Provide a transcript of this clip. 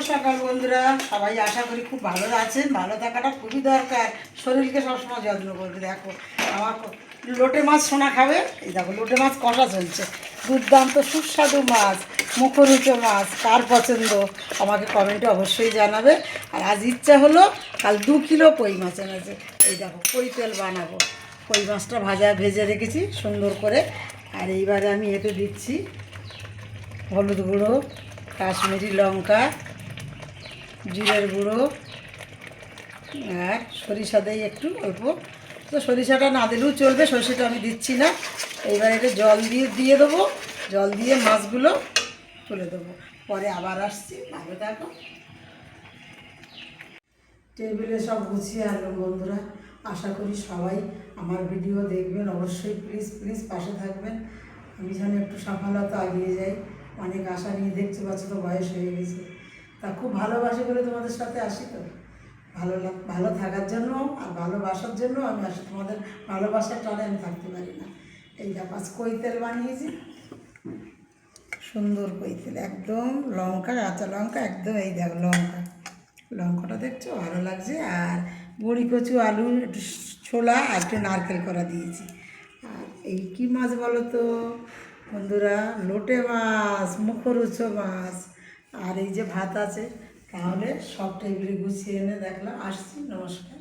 সকাল বন্ধুরা, সবাই আশা করি খুব ভালো আছেন। ভালো থাকাটা খুবই দরকার, শরীরকে সবসময় যত্ন করবে। দেখো আমার লোটে মাছ সোনা খাবে, এই দেখো লোটে মাছ কষা চলছে, দুর্দান্ত সুস্বাদু মাছ, মুখরুচো মাছ। কার পছন্দ আমাকে কমেন্টে অবশ্যই জানাবে। আর আজ ইচ্ছা হলো কাল 2 কিলো কই মাছ এনেছে। এই দেখো কই তেল বানাবো, কই মাছটা ভেজে রেখেছি সুন্দর করে। আর এইবারে আমি এতে দিচ্ছি হলুদ গুঁড়ো, কাশ্মীরি লঙ্কা, জিরের গুঁড়ো আর সরিষা দেই একটু অল্প। তো সরিষাটা না দিলেও চলবে, সরিষাটা আমি দিচ্ছি না। এইবার এটা জল দিয়ে দেবো, জল দিয়ে মাছগুলো তুলে দেবো, পরে আবার আসছি। ভালো থাকো। টেবিলে সব গুছিয়ে আনলাম বন্ধুরা। আশা করি সবাই আমার ভিডিও দেখবেন, অবশ্যই প্লিজ প্লিজ পাশে থাকবেন। আমি যেন একটু সফলতা এগিয়ে যাই। অনেক আশা নিয়ে দেখতে পাচ্ছ, তো বয়স হয়ে গেছে। তা খুব ভালোবাসি বলে তোমাদের সাথে আসি, তো ভালো থাকার জন্য আর ভালোবাসার জন্য আমি আসি। তোমাদের ভালোবাসার টানে আমি থাকতে পারি না। এই দেখো আজ কই তেল বানিয়েছি, সুন্দর কই তেল, একদম লঙ্কা, কাঁচা লঙ্কা একদম। এই দেখো লঙ্কাটা দেখছো, ভালো লাগছে। আর বড়ি কচু, আলু, একটু ছোলা আর একটু নারকেল করা দিয়েছি। আর এই কী মাছ বলো তো বন্ধুরা, লোটে মাছ, মুখরুচো মাছ। আর এই যে ভাত আছে। তাহলে সব টেবিলে গুছিয়ে এনে দেখলাম, আসছি। নমস্কার।